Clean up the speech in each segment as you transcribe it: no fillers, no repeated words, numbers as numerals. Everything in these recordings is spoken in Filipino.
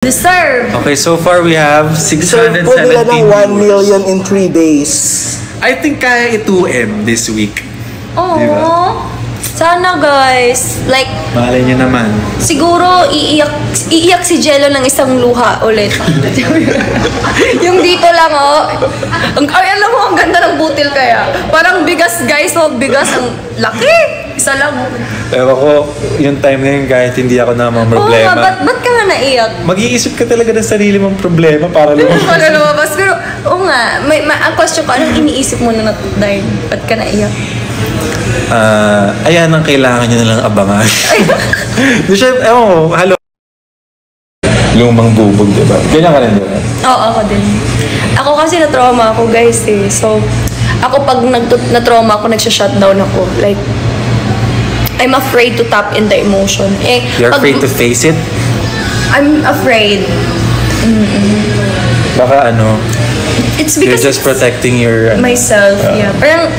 Deserve. Okay, so far we have Deserve 617 po nila ng 1 viewers. million in 3 days. I think kaya i-2M this week. Oh. Diba? Sana guys. Like, Malay nyo naman. siguro iiyak si Jello ng isang luha ulit. Yung dito lang, oh. Ay, alam mo, ang ganda ng butil kaya. Parang bigas, guys, oh. Bigas, ang laki. Isa lang. Pero ko, yung time na yun, kahit hindi ako namang Oo nga, problema. ba't ka nga naiyak? Mag-iisip ka talaga ng sarili mong problema para lumabas. Para lumabas. Pero, oo nga, ang question ko, anong iniisip mo na dahil ba't ka naiyak? Ayan ang kailangan nyo nalang abangan. Di siya, ewan ko, halo. Lumang bubog, diba? Ganyan ka rin, diba? Oo, ako din. Ako kasi na-trauma ako, guys, eh. So, ako pag na-trauma ako, nagsha-shutdown ako. Like, I'm afraid to tap in the emotion. Eh, You're afraid to face it? I'm afraid. Baka ano, It's you're because just protecting your... myself, yeah. Parang,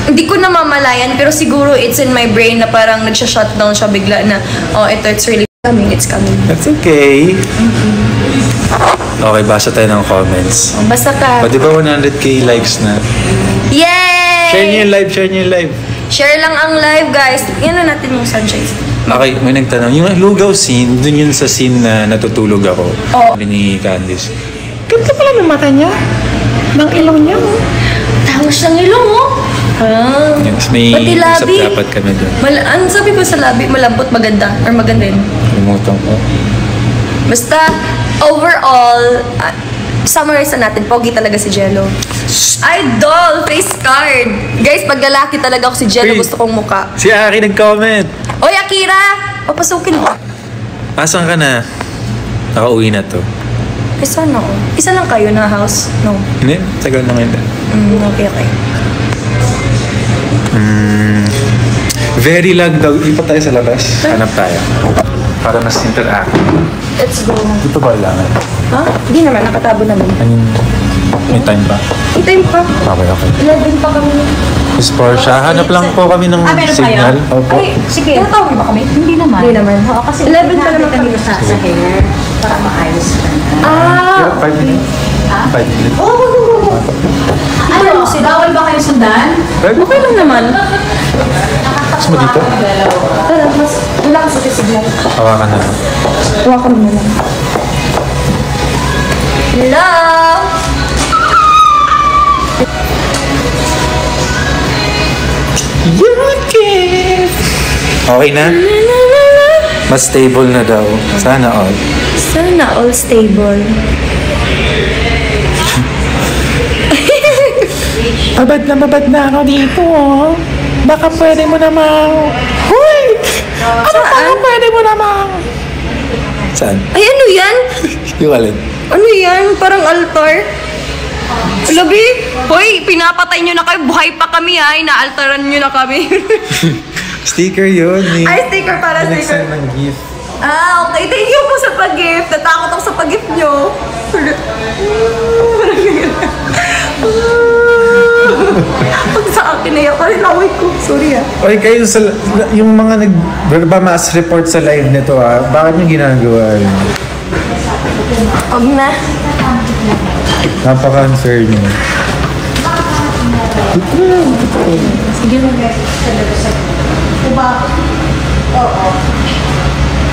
hindi ko na mamalayan, pero siguro it's in my brain na parang nagsha-shutdown siya bigla na, oh, it's really coming, it's coming. That's okay. Okay, basa tayo ng comments. Oh, basta ka. O, di ba 100k likes na? Yay! Share nyo yung live, share nyo yung live. Share lang ang live, guys. Yan na natin yung sunshine. Okay, may nagtanong. Yung lugaw scene, dun yun sa scene na natutulog ako. Oo. Ni Candice. Ganda pala ng mata niya. Ng ilong niya. Tawas ng ilong, oh. Ah. Yes, may Pati usap labi. dapat kami dun. Ano sabi ko sa labi? Malambot, maganda. Or maganda yun. Kalimutan ko. Basta, overall, summarize na natin. Pogi talaga si Jello. Idol! Face card! Guys, pag lalaki talaga ako si Jello, Hey. gusto kong muka. Si Aki nag-comment. Oy, Akira! Papasukin mo. Asan ka na? Nakauwi na to. Isa na ako. Isa lang kayo na house? No. Hindi, tagal na ngayon. Okay, okay. Very lag daw. Ipa tayo sa labas. Hanap tayo. Para mas interact. Let's go. Dito ba kailangan? Ha? Hindi naman, nakatabo naman. May time ba? May time pa. Okay, okay. 11 pa kami. Miss Portia, hanap lang po kami ng meron signal. kayo? Opo. Ay, sige. Tinatawag niyo ba kami? Hindi naman. Hindi naman. Oo, kasi 11 pa naman kami. sa hair para maayos ka na. Ah! 5 minutes? 5 minutes? Ano, bawal ba kayo sundan? Okay lang naman. Gusto mo dito? Tara, mas wala ka sa signal. Hawakan na. Hawakan mo lang. Hello! Okay na? Mas stable na daw. Sana all. Sana all stable. Mabad na ako dito, oh. Baka pwede mo namang... Hoy! Ano baka pwede mo namang... Saan? Ay, ano yan? Yung alin? Ano yan? Parang altar? Labi? Hoy, pinapatay nyo na kayo. Buhay pa kami, ha? Inaaltaran nyo na kami. Sticker yun. Ay, sticker para sticker. ng gift. Ah, okay. Thank you po sa pag-gift. Natakot ako sa pag-gift nyo. Pag sa akin na yan, parang laway ko. Sorry ah. Okay, kayo yung mga nag-mass report sa live nito bakit yung ginagawa yun? Huwag na. Napaka-unfair nyo. Sige na.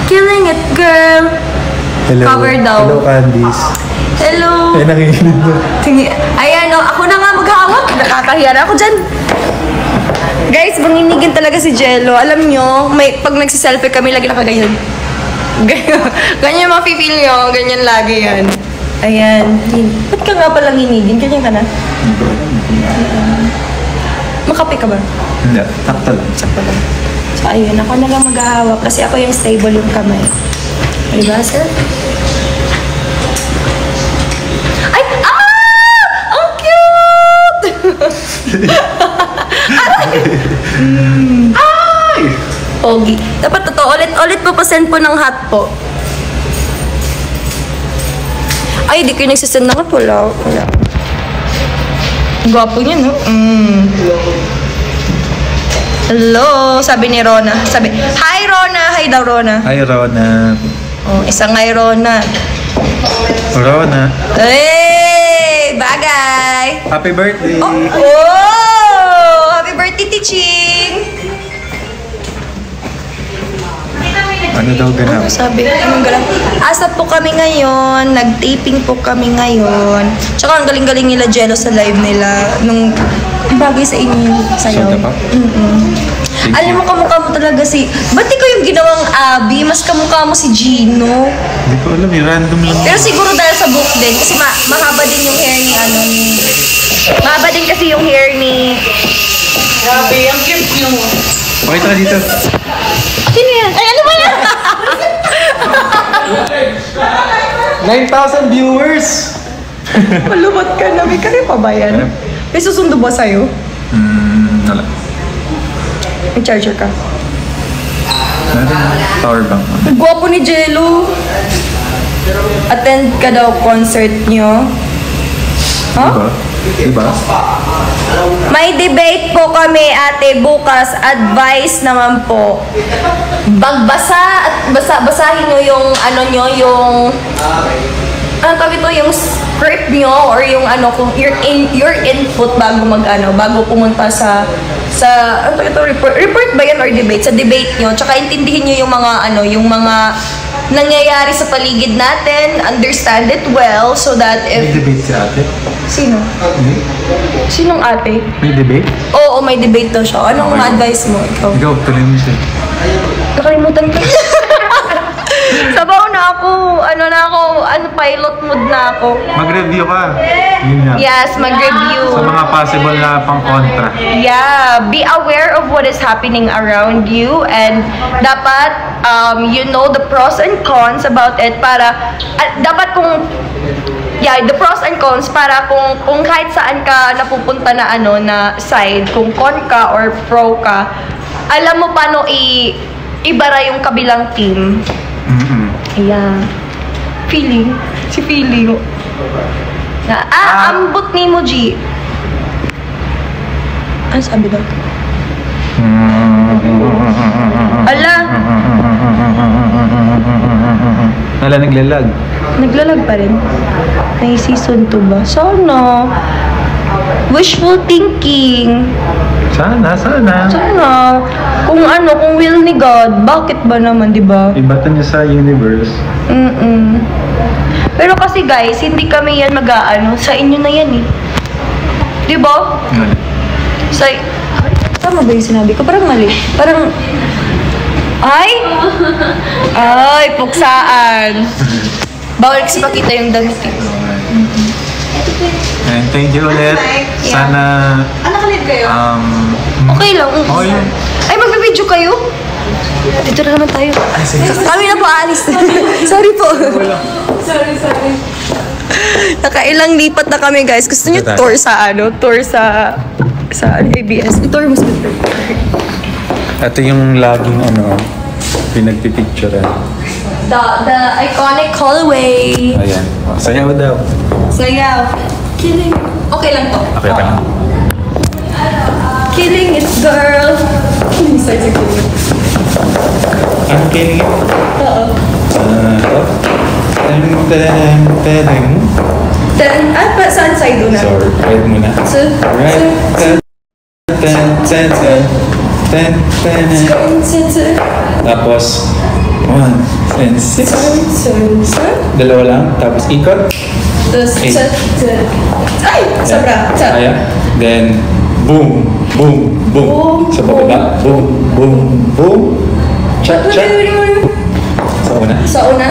Killing it, girl. Hello. Cover daw. Hello, Candice. Hello. Ay, nakikinig mo. Ayan, oh, ako na nga maghawak. Nakakahiya na ako dyan. Guys, manginigin talaga si Jello. Alam nyo, pag nagsiselfie kami, lagi nakaganyan. Ganyan mafe-feel nyo. Ganyan lagi yan. Ayan. Ba't ka nga palang hinigin? Ganyan ka na? Makape ka ba? Hindi, takta lang. Sakto lang. So, ayun. Ako na lang maghahawak kasi ako yung stable yung kamay. Diba, sir? Ay! Ah! Ang cute! Ay! Pogi. Dapat totoo. Ulit po pa-send po ng hat po. Ay, di kayo nagsisend ng hat. Wala. Gwapo niya, no? Hello, sabi ni Rona. Sabi, hi Rona, hi daw Rona. Hi, Rona. Oh, isang ngay Rona. Rona. Hey! Bagay! Happy birthday! Oh! Happy birthday, Tiching! Ano daw ganap? Ano sabi? Anong galang? Asap po kami ngayon. Nag-taping po kami ngayon. Tsaka ang galing-galing nila Jello sa live nila. Nung bagay sa inyo sayaw. Santa pa? Alam mo, kamukha mo talaga si... Ba't ikaw yung ginawang Abby? Mas kamukha mo si Gino. Hindi ko alam, random lang. Pero siguro dahil sa book din. Kasi mahaba din yung hair ni Mahaba din kasi yung hair ni... Grabe, ang cute nyo. Pakita ka dito. Sino yan? Ay, ano ba yan? 9,000 viewers! Malumot ka na. May kare pa ba yan? May susundo ba sa'yo? Wala. May charger ka. Power bank. Ang gwapo ni Jello. Attend ka daw concert nyo. Huh? Diba? May debate po kami, ate, bukas. Advice naman po. Bagbasa at basahin nyo yung ano nyo, yung... Ano tawag ito? Yung script nyo or yung ano, kung your input bago bago pumunta sa ano tawag ito? Report ba yan or debate? Sa debate nyo. Tsaka intindihin nyo yung mga yung mga nangyayari sa paligid natin. Understand it well so that if... May debate si ate? Sino? Hindi. Sinong ate? May debate? Oo, may debate daw siya. Anong ma-advise mo? Ikaw? Ikaw, tuloy mo siya. Nakalimutan ko. Sabaw na ako. Pilot mood na ako. Mag-review ka. Yun nga. Yes, mag-review. Sa mga possible na pang-kontra. Yeah, be aware of what is happening around you and dapat you know the pros and cons about it para dapat the pros and cons para kung kahit saan ka napupunta na na side, kung con ka or pro ka, alam mo paano ibara yung kabilang team. Yeah. Feeling. Ambot ni mo, G. Ano sabi daw? Ala! Ala, naglalag. Naglalag pa rin. May season 2 ba? Sana. Wishful thinking. Sana. Kung will ni God, bakit ba naman, di ba? Ibatan niya sa universe. Pero kasi guys, hindi kami yan sa inyo na yan eh. Di ba? Tama ba yung sinabi ko? Parang mali. Ay, puksaan. Bawal kasi pakita yung damit eh. And thank you ulit. Sana... Nakalit kayo? Okay lang. Okay lang. Ay, magbibideo kayo? Dito na naman tayo. Kami na po aalis. Sorry po. Sorry. Nakailang lipat na kami, guys. Gusto niyo tour sa ABS? Tour mo sa Ito yung laging pinagpipicturean. The iconic hallway. Ayan. Sayaw daw. Sayaw. Killing. Okay lang to. Okay lang. Killing it, girl. Sorry, killing. Ang kiling ito? Oo. Saan side doon na? Sorry, right muna. Tapos, 1, and 6. Dalawa lang. Tapos ikot. Ay! Sobra. Kaya. Then, boom, boom, boom. Sa bababa. Boom, boom, boom. Check. Sa una.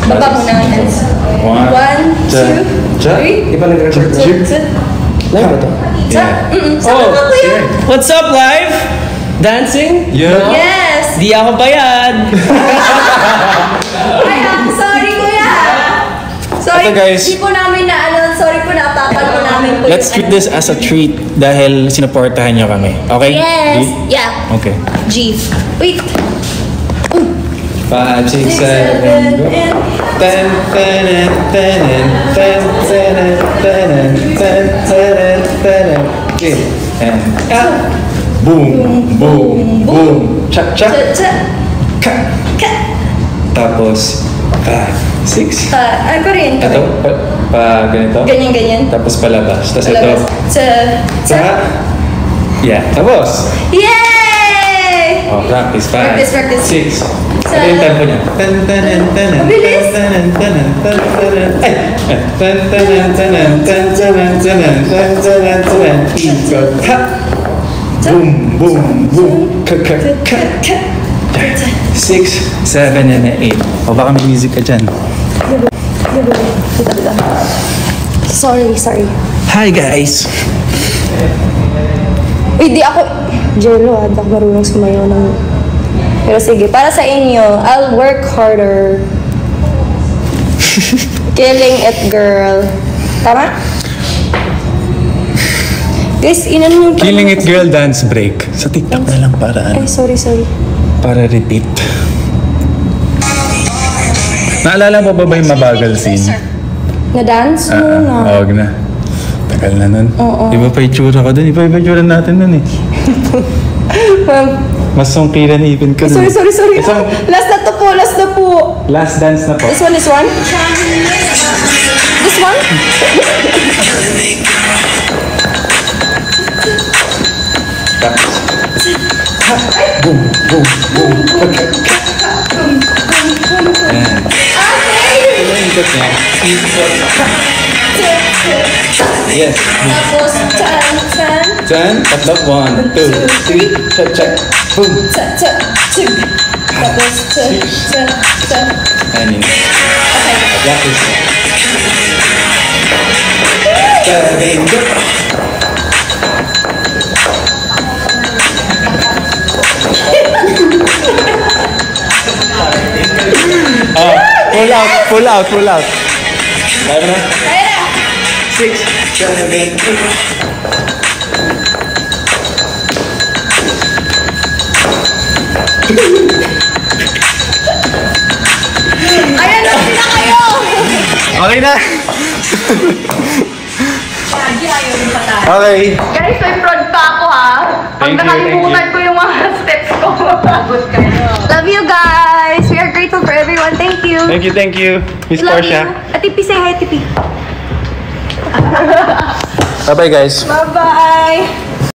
Baba muna ang hands. 1, 2, 3. Ipalagay. Live ba to? What's up, live? Dancing? Yeah. Yes! Di ako bayad. Sorry kuya! Sorry, Ito, guys. Di po namin sorry po napapan po namin po. Let's treat this as a treat dahil sinuportahan niyo kami. Okay? Yes! G? Yeah. Okay. G. Wait. 5, 6, 7, go. 10. Okay. And boom, boom, boom. Check. Cha. Tapos, 6. Ano pa rin? Ito, ganito. Ganyan. Tapos palabas. Tapos ito. Sa... Yeah. Tapos. Yay! Oh, practice. 5. Practice. 6. Sa... Ito yung tempo niya. Mabilis! Boom, boom, boom. 6, 7, and 8. O baka may music ka dyan. Sorry. Hi guys! Uy, di ako... Jello, di ako marunong sumayo ng... Pero sige, para sa inyo, I'll work harder. Killing it, girl. Tama? Guys, inan yung... Killing It Girl Dance Break. Sa TikTok na lang para Ay, sorry. para repeat. Naalala mo ba yung mabagal scene? Na-dance muna. Huwag na. Tagal na nun. Oo. Iba pa itsura ko dun. Iba itsura natin nun eh. Mas sungkiran ipin ka dun. Sorry. Isang Last na po. last dance na po. This one? This one? Boom, boom, boom. Ayan. Ito yung ikot niya. Yes. Tapos, chan. 10. Tatlo. 1, 2, 3. Check. Boom. Chig. Tapos, cha. Ayan yun. Okay. Practice. 7, go. Pull out. Kaya mo na? Kaya na. 6, 7, 8. Ayan na kayo. Okay na? Okay. Guys, may prod pa ako ha. Pag Thank you, nakalimutan ko yung mga steps ko. Love you guys. We are grateful for everyone. Thank you. Thank you. Miss Love Portia. you. Atipi, say hi, Atipi. Bye-bye guys. Bye-bye.